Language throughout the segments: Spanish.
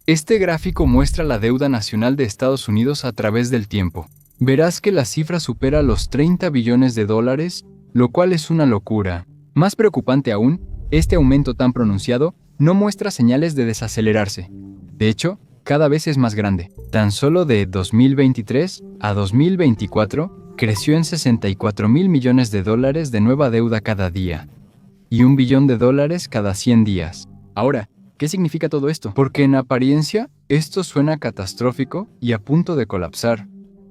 Este gráfico muestra la deuda nacional de Estados Unidos a través del tiempo. Verás que la cifra supera los 30 billones de dólares, lo cual es una locura. Más preocupante aún, este aumento tan pronunciado no muestra señales de desacelerarse. De hecho, cada vez es más grande. Tan solo de 2023 a 2024, creció en 64.000 millones de dólares de nueva deuda cada día, y $1 billón cada 100 días. Ahora, ¿qué significa todo esto? Porque en apariencia, esto suena catastrófico y a punto de colapsar.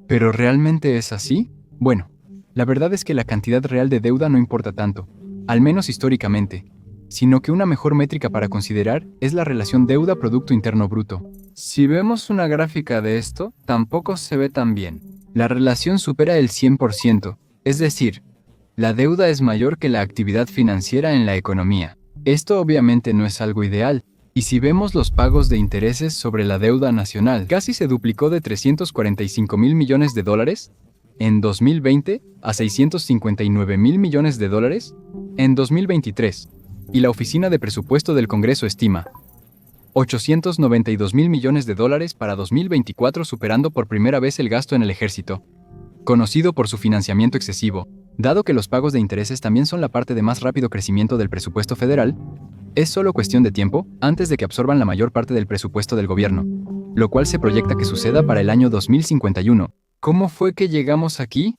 ¿Pero realmente es así? Bueno, la verdad es que la cantidad real de deuda no importa tanto, al menos históricamente, sino que una mejor métrica para considerar es la relación deuda-Producto Interno Bruto. Si vemos una gráfica de esto, tampoco se ve tan bien. La relación supera el 100%, es decir, la deuda es mayor que la actividad financiera en la economía. Esto obviamente no es algo ideal, y si vemos los pagos de intereses sobre la deuda nacional, casi se duplicó de 345.000 millones de dólares en 2020 a 659.000 millones de dólares en 2023, y la Oficina de Presupuesto del Congreso estima 892.000 millones de dólares para 2024, superando por primera vez el gasto en el ejército, conocido por su financiamiento excesivo. Dado que los pagos de intereses también son la parte de más rápido crecimiento del presupuesto federal, es solo cuestión de tiempo antes de que absorban la mayor parte del presupuesto del gobierno, lo cual se proyecta que suceda para el año 2051. ¿Cómo fue que llegamos aquí?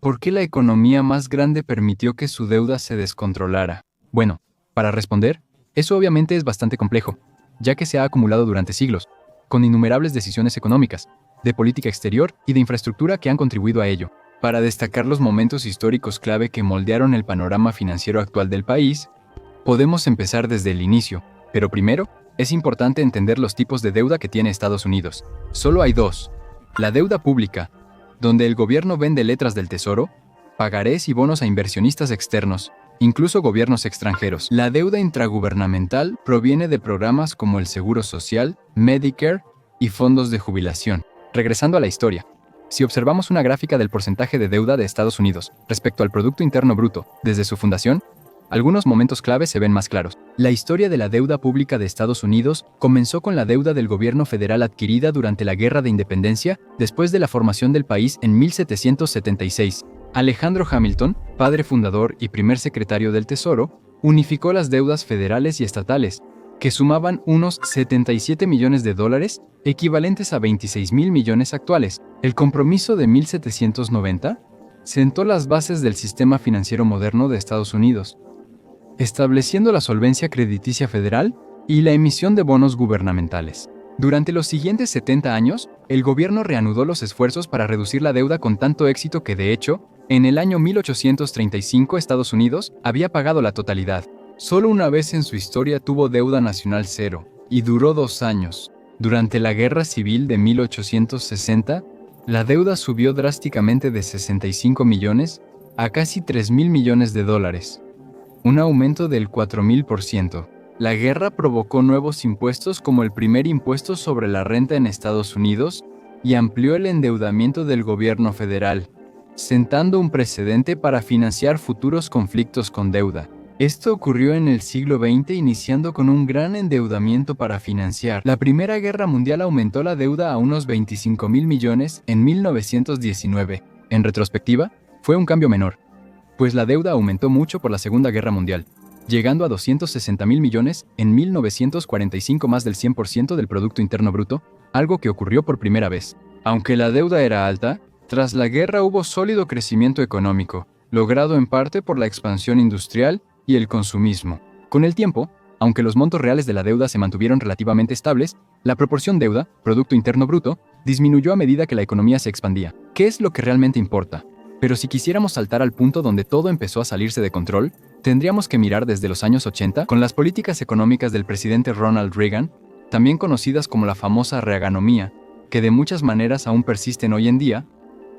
¿Por qué la economía más grande permitió que su deuda se descontrolara? Bueno, para responder, eso obviamente es bastante complejo, ya que se ha acumulado durante siglos, con innumerables decisiones económicas, de política exterior y de infraestructura que han contribuido a ello. Para destacar los momentos históricos clave que moldearon el panorama financiero actual del país, podemos empezar desde el inicio, pero primero, es importante entender los tipos de deuda que tiene Estados Unidos. Solo hay dos: la deuda pública, donde el gobierno vende letras del tesoro, pagarés y bonos a inversionistas externos, incluso gobiernos extranjeros. La deuda intragubernamental proviene de programas como el Seguro Social, Medicare y fondos de jubilación. Regresando a la historia, si observamos una gráfica del porcentaje de deuda de Estados Unidos respecto al Producto Interno Bruto desde su fundación, algunos momentos clave se ven más claros. La historia de la deuda pública de Estados Unidos comenzó con la deuda del gobierno federal adquirida durante la Guerra de Independencia después de la formación del país en 1776. Alejandro Hamilton, padre fundador y primer secretario del Tesoro, unificó las deudas federales y estatales, que sumaban unos 77 millones de dólares, equivalentes a 26.000 millones actuales. El compromiso de 1790 sentó las bases del sistema financiero moderno de Estados Unidos, estableciendo la solvencia crediticia federal y la emisión de bonos gubernamentales. Durante los siguientes 70 años, el gobierno reanudó los esfuerzos para reducir la deuda con tanto éxito que, de hecho, en el año 1835 Estados Unidos había pagado la totalidad. Solo una vez en su historia tuvo deuda nacional cero, y duró 2 años. Durante la Guerra Civil de 1860, la deuda subió drásticamente de 65 millones a casi 3.000 millones de dólares, un aumento del 4.000%. La guerra provocó nuevos impuestos como el primer impuesto sobre la renta en Estados Unidos y amplió el endeudamiento del gobierno federal, sentando un precedente para financiar futuros conflictos con deuda. Esto ocurrió en el siglo XX, iniciando con un gran endeudamiento para financiar. La Primera Guerra Mundial aumentó la deuda a unos 25.000 millones en 1919. En retrospectiva, fue un cambio menor, pues la deuda aumentó mucho por la Segunda Guerra Mundial, llegando a 260.000 millones en 1945, más del 100% del Producto Interno Bruto, algo que ocurrió por primera vez. Aunque la deuda era alta, tras la guerra hubo sólido crecimiento económico, logrado en parte por la expansión industrial y el consumismo. Con el tiempo, aunque los montos reales de la deuda se mantuvieron relativamente estables, la proporción deuda-Producto Interno Bruto disminuyó a medida que la economía se expandía. ¿Qué es lo que realmente importa? Pero si quisiéramos saltar al punto donde todo empezó a salirse de control, tendríamos que mirar desde los años 80 con las políticas económicas del presidente Ronald Reagan, también conocidas como la famosa reaganomía, que de muchas maneras aún persisten hoy en día.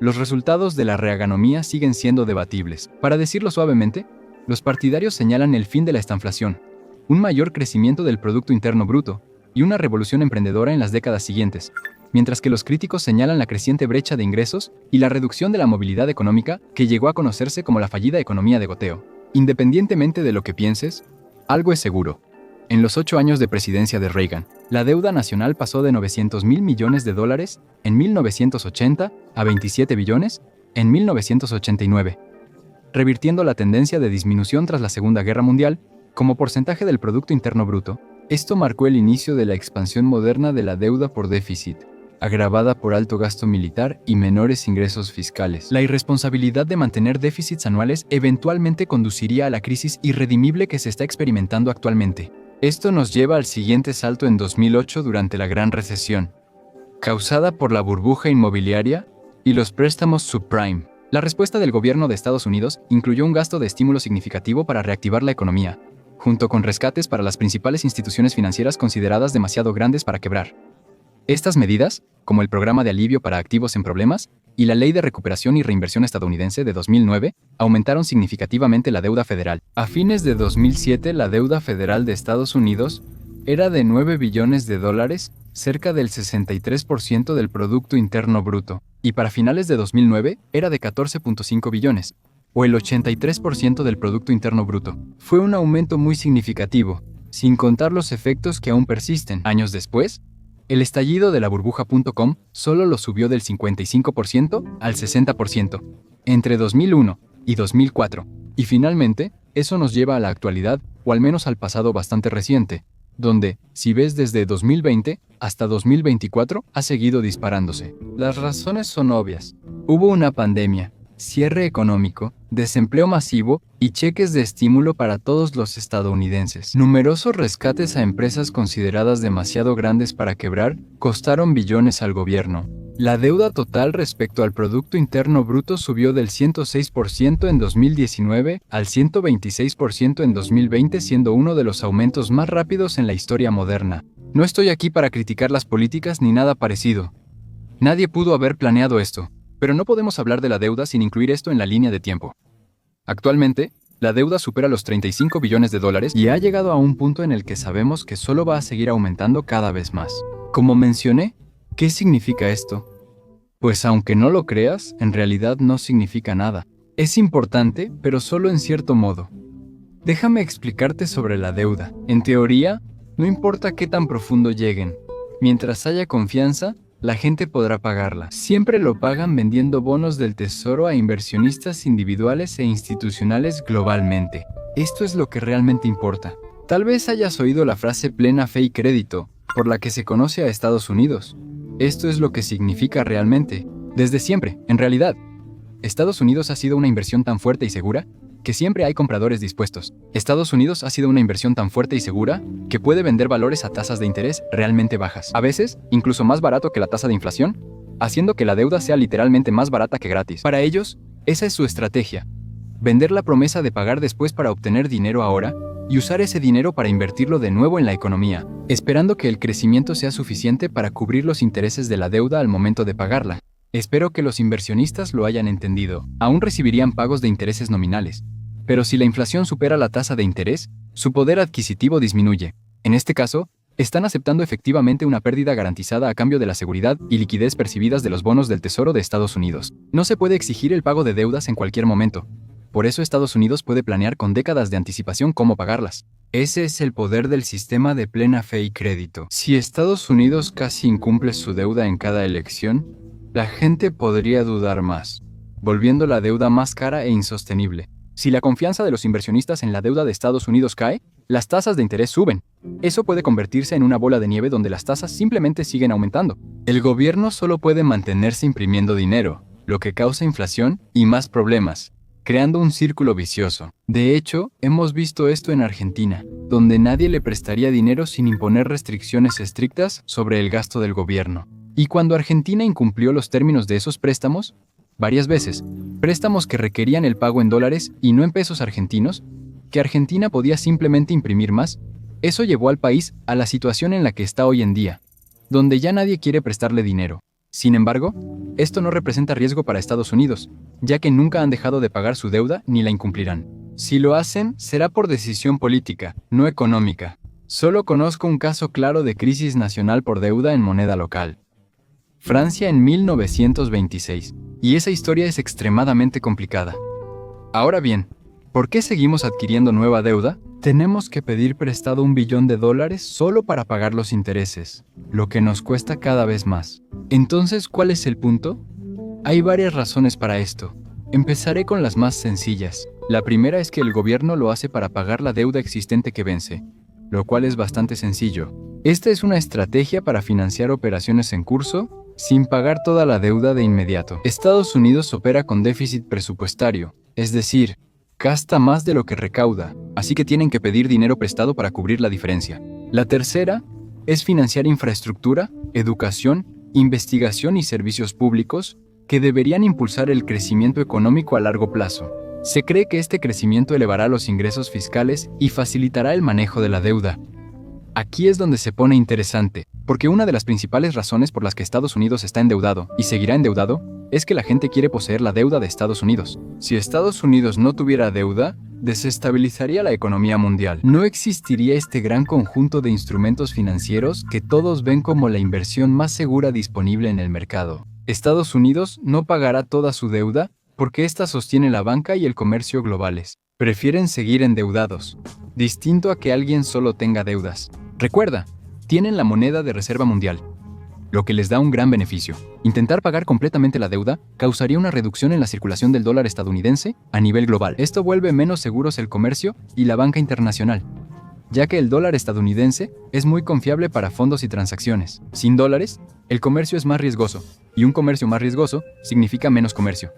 Los resultados de la reaganomía siguen siendo debatibles. Para decirlo suavemente, los partidarios señalan el fin de la estanflación, un mayor crecimiento del Producto Interno Bruto y una revolución emprendedora en las décadas siguientes, mientras que los críticos señalan la creciente brecha de ingresos y la reducción de la movilidad económica que llegó a conocerse como la fallida economía de goteo. Independientemente de lo que pienses, algo es seguro. En los 8 años de presidencia de Reagan, La deuda nacional pasó de 900.000 millones de dólares en 1980 a 27 billones en 1989, revirtiendo la tendencia de disminución tras la Segunda Guerra Mundial como porcentaje del Producto Interno Bruto. Esto marcó el inicio de la expansión moderna de la deuda por déficit, agravada por alto gasto militar y menores ingresos fiscales. La irresponsabilidad de mantener déficits anuales eventualmente conduciría a la crisis irredimible que se está experimentando actualmente. Esto nos lleva al siguiente salto en 2008 durante la Gran Recesión, causada por la burbuja inmobiliaria y los préstamos subprime. La respuesta del gobierno de Estados Unidos incluyó un gasto de estímulo significativo para reactivar la economía, junto con rescates para las principales instituciones financieras consideradas demasiado grandes para quebrar. Estas medidas, como el Programa de Alivio para Activos en Problemas y la Ley de Recuperación y Reinversión estadounidense de 2009, aumentaron significativamente la deuda federal. A fines de 2007, la deuda federal de Estados Unidos era de 9 billones de dólares, cerca del 63% del Producto Interno Bruto, y para finales de 2009 era de 14.5 billones, o el 83% del Producto Interno Bruto. Fue un aumento muy significativo, sin contar los efectos que aún persisten. Años después, el estallido de la burbuja.com solo lo subió del 55% al 60% entre 2001 y 2004. Y finalmente, eso nos lleva a la actualidad, o al menos al pasado bastante reciente, donde, si ves desde 2020 hasta 2024, ha seguido disparándose. Las razones son obvias. Hubo una pandemia, cierre económico, desempleo masivo y cheques de estímulo para todos los estadounidenses. Numerosos rescates a empresas consideradas demasiado grandes para quebrar costaron billones al gobierno. La deuda total respecto al Producto Interno Bruto subió del 106% en 2019 al 126% en 2020, siendo uno de los aumentos más rápidos en la historia moderna. No estoy aquí para criticar las políticas ni nada parecido. Nadie pudo haber planeado esto. Pero no podemos hablar de la deuda sin incluir esto en la línea de tiempo. Actualmente, la deuda supera los 35 billones de dólares y ha llegado a un punto en el que sabemos que solo va a seguir aumentando cada vez más. Como mencioné, ¿qué significa esto? Pues aunque no lo creas, en realidad no significa nada. Es importante, pero solo en cierto modo. Déjame explicarte sobre la deuda. En teoría, no importa qué tan profundo lleguen. Mientras haya confianza, la gente podrá pagarla. Siempre lo pagan vendiendo bonos del tesoro a inversionistas individuales e institucionales globalmente. Esto es lo que realmente importa. Tal vez hayas oído la frase plena fe y crédito, por la que se conoce a Estados Unidos. Esto es lo que significa realmente. Desde siempre, en realidad. Estados Unidos ha sido una inversión tan fuerte y segura que siempre hay compradores dispuestos. Estados Unidos ha sido una inversión tan fuerte y segura que puede vender valores a tasas de interés realmente bajas. A veces, incluso más barato que la tasa de inflación, haciendo que la deuda sea literalmente más barata que gratis. Para ellos, esa es su estrategia. Vender la promesa de pagar después para obtener dinero ahora y usar ese dinero para invertirlo de nuevo en la economía, esperando que el crecimiento sea suficiente para cubrir los intereses de la deuda al momento de pagarla. Espero que los inversionistas lo hayan entendido. Aún recibirían pagos de intereses nominales, pero si la inflación supera la tasa de interés, su poder adquisitivo disminuye. En este caso, están aceptando efectivamente una pérdida garantizada a cambio de la seguridad y liquidez percibidas de los bonos del Tesoro de Estados Unidos. No se puede exigir el pago de deudas en cualquier momento. Por eso Estados Unidos puede planear con décadas de anticipación cómo pagarlas. Ese es el poder del sistema de plena fe y crédito. Si Estados Unidos casi incumple su deuda en cada elección, la gente podría dudar más, volviendo la deuda más cara e insostenible. Si la confianza de los inversionistas en la deuda de Estados Unidos cae, las tasas de interés suben. Eso puede convertirse en una bola de nieve donde las tasas simplemente siguen aumentando. El gobierno solo puede mantenerse imprimiendo dinero, lo que causa inflación y más problemas, creando un círculo vicioso. De hecho, hemos visto esto en Argentina, donde nadie le prestaría dinero sin imponer restricciones estrictas sobre el gasto del gobierno. Y cuando Argentina incumplió los términos de esos préstamos, varias veces, préstamos que requerían el pago en dólares y no en pesos argentinos, que Argentina podía simplemente imprimir más, eso llevó al país a la situación en la que está hoy en día, donde ya nadie quiere prestarle dinero. Sin embargo, esto no representa riesgo para Estados Unidos, ya que nunca han dejado de pagar su deuda ni la incumplirán. Si lo hacen, será por decisión política, no económica. Solo conozco un caso claro de crisis nacional por deuda en moneda local. Francia en 1926, y esa historia es extremadamente complicada. Ahora bien, ¿Por qué seguimos adquiriendo nueva deuda? Tenemos que pedir prestado $1 billón solo para pagar los intereses, lo que nos cuesta cada vez más. Entonces, ¿cuál es el punto? Hay varias razones para esto. Empezaré con las más sencillas. La primera es que el gobierno lo hace para pagar la deuda existente que vence, lo cual es bastante sencillo. Esta es una estrategia para financiar operaciones en curso sin pagar toda la deuda de inmediato. Estados Unidos opera con déficit presupuestario, es decir, gasta más de lo que recauda, así que tienen que pedir dinero prestado para cubrir la diferencia. La tercera es financiar infraestructura, educación, investigación y servicios públicos que deberían impulsar el crecimiento económico a largo plazo. Se cree que este crecimiento elevará los ingresos fiscales y facilitará el manejo de la deuda. Aquí es donde se pone interesante, porque una de las principales razones por las que Estados Unidos está endeudado y seguirá endeudado es que la gente quiere poseer la deuda de Estados Unidos. Si Estados Unidos no tuviera deuda, desestabilizaría la economía mundial. No existiría este gran conjunto de instrumentos financieros que todos ven como la inversión más segura disponible en el mercado. Estados Unidos no pagará toda su deuda porque ésta sostiene la banca y el comercio globales. Prefieren seguir endeudados, distinto a que alguien solo tenga deudas. Recuerda, tienen la moneda de reserva mundial, lo que les da un gran beneficio. Intentar pagar completamente la deuda causaría una reducción en la circulación del dólar estadounidense a nivel global. Esto vuelve menos seguros el comercio y la banca internacional, ya que el dólar estadounidense es muy confiable para fondos y transacciones. Sin dólares, el comercio es más riesgoso, y un comercio más riesgoso significa menos comercio.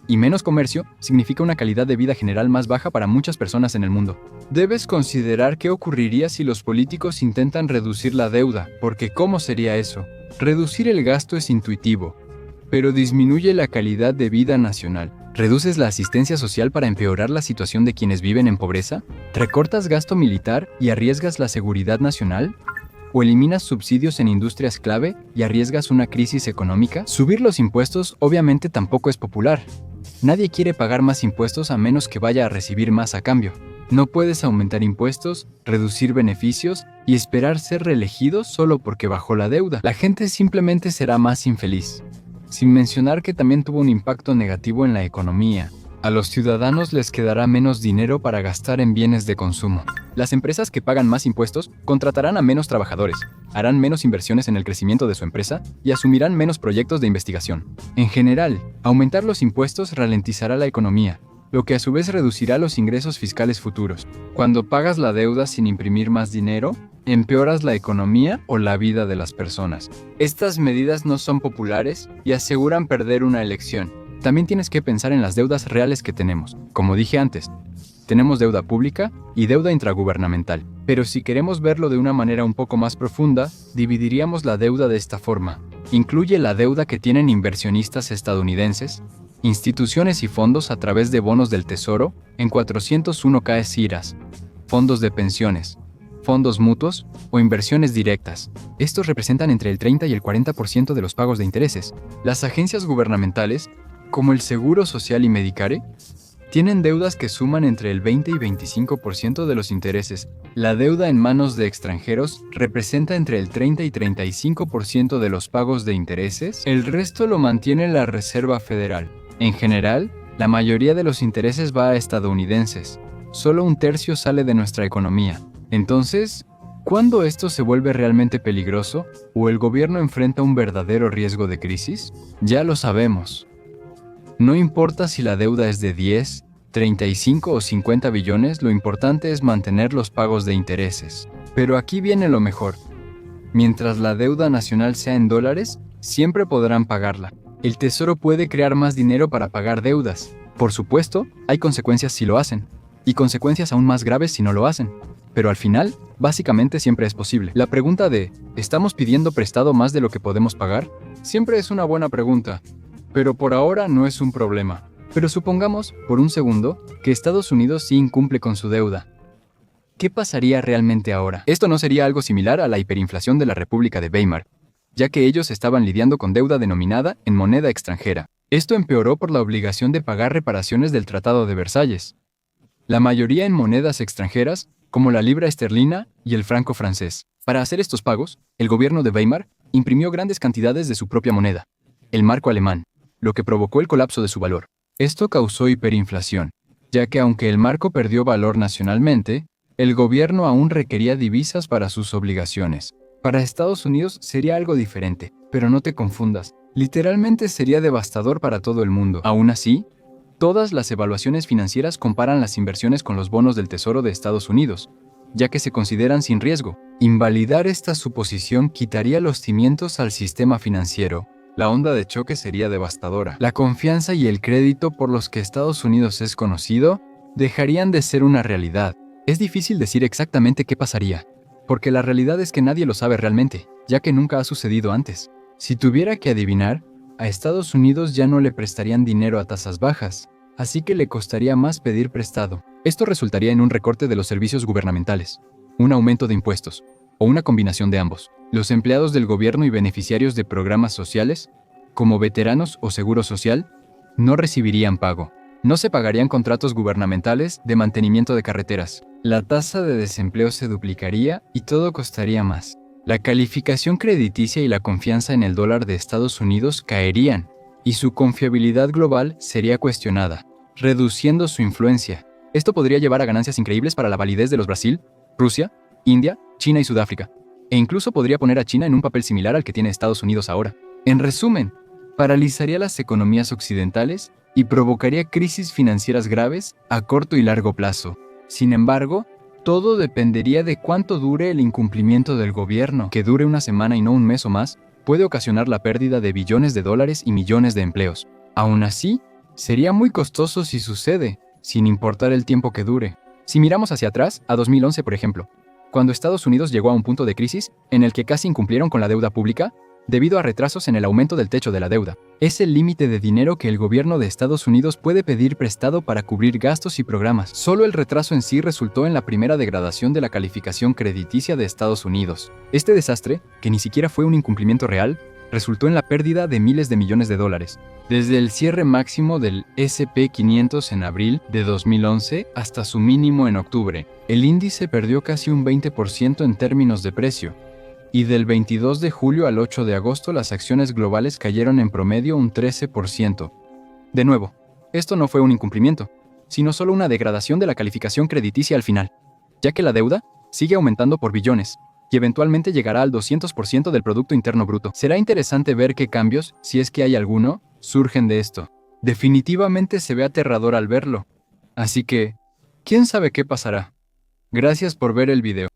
Y menos comercio significa una calidad de vida general más baja para muchas personas en el mundo. Debes considerar qué ocurriría si los políticos intentan reducir la deuda, porque ¿cómo sería eso? Reducir el gasto es intuitivo, pero disminuye la calidad de vida nacional. ¿Reduces la asistencia social para empeorar la situación de quienes viven en pobreza? ¿Recortas gasto militar y arriesgas la seguridad nacional? ¿O eliminas subsidios en industrias clave y arriesgas una crisis económica? Subir los impuestos obviamente tampoco es popular. Nadie quiere pagar más impuestos a menos que vaya a recibir más a cambio. No puedes aumentar impuestos, reducir beneficios y esperar ser reelegido solo porque bajó la deuda. La gente simplemente será más infeliz. Sin mencionar que también tuvo un impacto negativo en la economía. A los ciudadanos les quedará menos dinero para gastar en bienes de consumo. Las empresas que pagan más impuestos contratarán a menos trabajadores, harán menos inversiones en el crecimiento de su empresa y asumirán menos proyectos de investigación. En general, aumentar los impuestos ralentizará la economía, lo que a su vez reducirá los ingresos fiscales futuros. Cuando pagas la deuda sin imprimir más dinero, empeoras la economía o la vida de las personas. Estas medidas no son populares y aseguran perder una elección. También tienes que pensar en las deudas reales que tenemos. Como dije antes, tenemos deuda pública y deuda intragubernamental. Pero si queremos verlo de una manera un poco más profunda, dividiríamos la deuda de esta forma. Incluye la deuda que tienen inversionistas estadounidenses, instituciones y fondos a través de bonos del Tesoro en 401(k) SIRAs, fondos de pensiones, fondos mutuos o inversiones directas. Estos representan entre el 30 y el 40% de los pagos de intereses. Las agencias gubernamentales, como el Seguro Social y Medicare, tienen deudas que suman entre el 20 y 25% de los intereses. La deuda en manos de extranjeros representa entre el 30 y 35% de los pagos de intereses. El resto lo mantiene la Reserva Federal. En general, la mayoría de los intereses va a estadounidenses. Solo un tercio sale de nuestra economía. Entonces, ¿cuándo esto se vuelve realmente peligroso o el gobierno enfrenta un verdadero riesgo de crisis? Ya lo sabemos. No importa si la deuda es de 10, 35 o 50 billones, lo importante es mantener los pagos de intereses. Pero aquí viene lo mejor. Mientras la deuda nacional sea en dólares, siempre podrán pagarla. El Tesoro puede crear más dinero para pagar deudas. Por supuesto, hay consecuencias si lo hacen, y consecuencias aún más graves si no lo hacen. Pero al final, básicamente siempre es posible. La pregunta de ¿estamos pidiendo prestado más de lo que podemos pagar? Siempre es una buena pregunta. Pero por ahora no es un problema. Pero supongamos, por un segundo, que Estados Unidos sí incumple con su deuda. ¿Qué pasaría realmente ahora? Esto no sería algo similar a la hiperinflación de la República de Weimar, ya que ellos estaban lidiando con deuda denominada en moneda extranjera. Esto empeoró por la obligación de pagar reparaciones del Tratado de Versalles. La mayoría en monedas extranjeras, como la libra esterlina y el franco francés. Para hacer estos pagos, el gobierno de Weimar imprimió grandes cantidades de su propia moneda, el marco alemán, lo que provocó el colapso de su valor. Esto causó hiperinflación. ya que aunque el marco perdió valor nacionalmente, el gobierno aún requería divisas para sus obligaciones. Para Estados Unidos sería algo diferente, pero no te confundas. Literalmente sería devastador para todo el mundo. Aún así, todas las evaluaciones financieras comparan las inversiones con los bonos del Tesoro de Estados Unidos, ya que se consideran sin riesgo. Invalidar esta suposición quitaría los cimientos al sistema financiero. La onda de choque sería devastadora. La confianza y el crédito por los que Estados Unidos es conocido dejarían de ser una realidad. Es difícil decir exactamente qué pasaría, porque la realidad es que nadie lo sabe realmente, ya que nunca ha sucedido antes. Si tuviera que adivinar, a Estados Unidos ya no le prestarían dinero a tasas bajas, así que le costaría más pedir prestado. Esto resultaría en un recorte de los servicios gubernamentales, un aumento de impuestos, o una combinación de ambos. Los empleados del gobierno y beneficiarios de programas sociales, como veteranos o seguro social, no recibirían pago. No se pagarían contratos gubernamentales de mantenimiento de carreteras. La tasa de desempleo se duplicaría y todo costaría más. La calificación crediticia y la confianza en el dólar de Estados Unidos caerían, y su confiabilidad global sería cuestionada, reduciendo su influencia. Esto podría llevar a ganancias increíbles para la validez de los Brasil, Rusia, India, China y Sudáfrica, e incluso podría poner a China en un papel similar al que tiene Estados Unidos ahora. En resumen, paralizaría las economías occidentales y provocaría crisis financieras graves a corto y largo plazo. Sin embargo, todo dependería de cuánto dure el incumplimiento del gobierno. Que dure una semana y no un mes o más, puede ocasionar la pérdida de billones de dólares y millones de empleos. Aún así, sería muy costoso si sucede, sin importar el tiempo que dure. Si miramos hacia atrás, a 2011 por ejemplo, cuando Estados Unidos llegó a un punto de crisis en el que casi incumplieron con la deuda pública, debido a retrasos en el aumento del techo de la deuda. Es el límite de dinero que el gobierno de Estados Unidos puede pedir prestado para cubrir gastos y programas. Solo el retraso en sí resultó en la primera degradación de la calificación crediticia de Estados Unidos. Este desastre, que ni siquiera fue un incumplimiento real, resultó en la pérdida de miles de millones de dólares. Desde el cierre máximo del S&P 500 en abril de 2011 hasta su mínimo en octubre, el índice perdió casi un 20% en términos de precio. Y del 22 de julio al 8 de agosto las acciones globales cayeron en promedio un 13%. De nuevo, esto no fue un incumplimiento, sino solo una degradación de la calificación crediticia al final, ya que la deuda sigue aumentando por billones y eventualmente llegará al 200% del Producto Interno Bruto. Será interesante ver qué cambios, si es que hay alguno, surgen de esto. Definitivamente se ve aterrador al verlo. Así que, ¿quién sabe qué pasará? Gracias por ver el video.